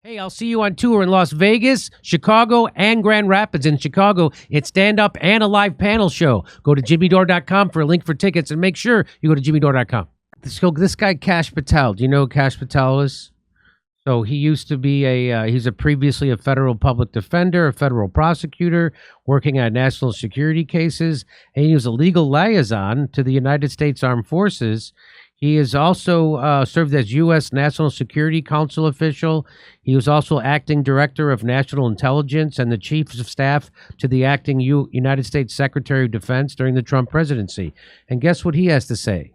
Hey, I'll see you on tour in Las Vegas, Chicago, and Grand Rapids. In Chicago, it's stand-up and a live panel show. Go to jimmydore.com for a link for tickets, and make sure you go to jimmydore.com. This guy, Kash Patel, do you know who Kash Patel is? So he used to be he's previously a federal public defender, a federal prosecutor, working on national security cases, and he was a legal liaison to the United States Armed Forces. He is also served as U.S. National Security Council official. He was also acting director of national intelligence and the chief of staff to the acting United States Secretary of Defense during the Trump presidency. And guess what he has to say?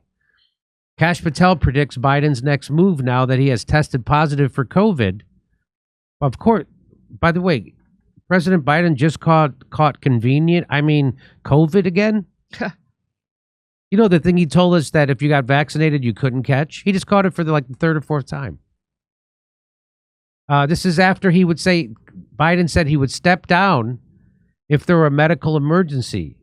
Kash Patel predicts Biden's next move now that he has tested positive for COVID. Of course, by the way, President Biden just caught COVID again. You know, the thing he told us that if you got vaccinated, you couldn't catch? He just caught it for the third or fourth time. This is after he would say, Biden said he would step down if there were a medical emergency.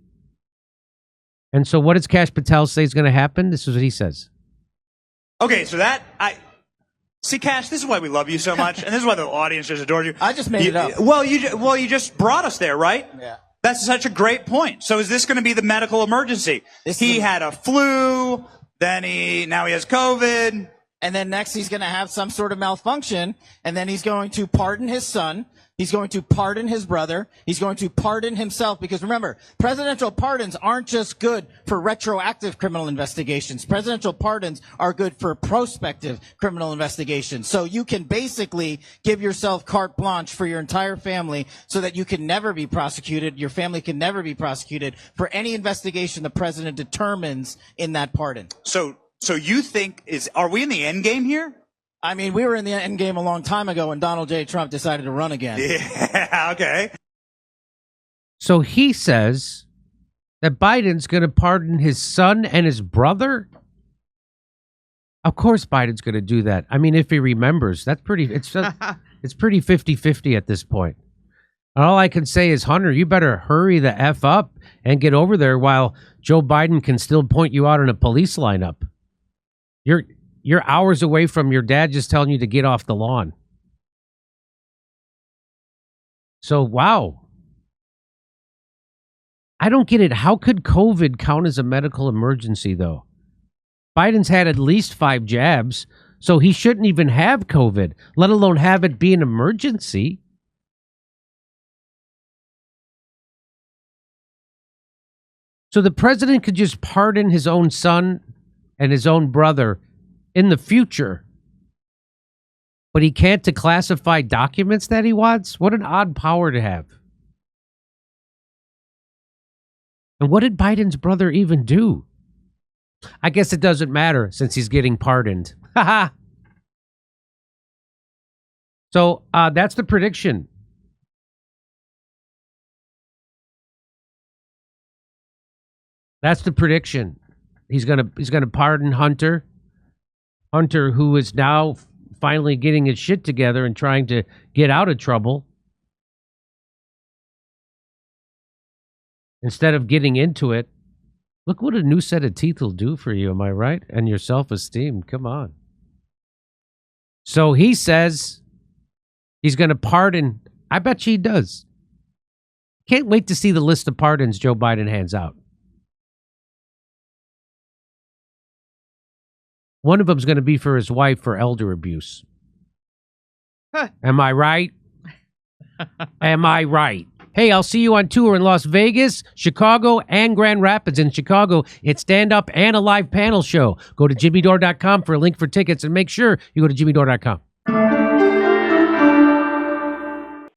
And so what does Kash Patel say is going to happen? This is what he says. Okay, so see, Kash, this is why we love you so much, and this is why the audience just adores you. I just made it up. Well, you just brought us there, right? Yeah. That's such a great point. So is this going to be the medical emergency? He had a flu, now he has COVID. And then next he's going to have some sort of malfunction, and then he's going to pardon his son. He's going to pardon his brother. He's going to pardon himself. Because remember, presidential pardons aren't just good for retroactive criminal investigations. Presidential pardons are good for prospective criminal investigations. So you can basically give yourself carte blanche for your entire family so that you can never be prosecuted. Your family can never be prosecuted for any investigation the president determines in that pardon. So you think are we in the end game here? I mean, we were in the end game a long time ago when Donald J. Trump decided to run again. Yeah, okay. So he says that Biden's going to pardon his son and his brother? Of course Biden's going to do that. I mean, if he remembers, it's pretty 50-50 at this point. And all I can say is, Hunter, you better hurry the F up and get over there while Joe Biden can still point you out in a police lineup. You're hours away from your dad just telling you to get off the lawn. So, wow. I don't get it. How could COVID count as a medical emergency, though? Biden's had at least 5 jabs, so he shouldn't even have COVID, let alone have it be an emergency. So the president could just pardon his own son and his own brother in the future, but he can't declassify documents that he wants? What an odd power to have. And what did Biden's brother even do? I guess it doesn't matter since he's getting pardoned. So that's the prediction. That's the prediction. He's gonna pardon Hunter. Hunter, who is now finally getting his shit together and trying to get out of trouble instead of getting into it. Look what a new set of teeth will do for you, am I right? And your self-esteem, come on. So he says he's going to pardon. I bet he does. Can't wait to see the list of pardons Joe Biden hands out. One of them's going to be for his wife for elder abuse. Am I right? Am I right? Hey, I'll see you on tour in Las Vegas, Chicago, and Grand Rapids. In Chicago, it's stand-up and a live panel show. Go to jimmydore.com for a link for tickets, and make sure you go to jimmydore.com.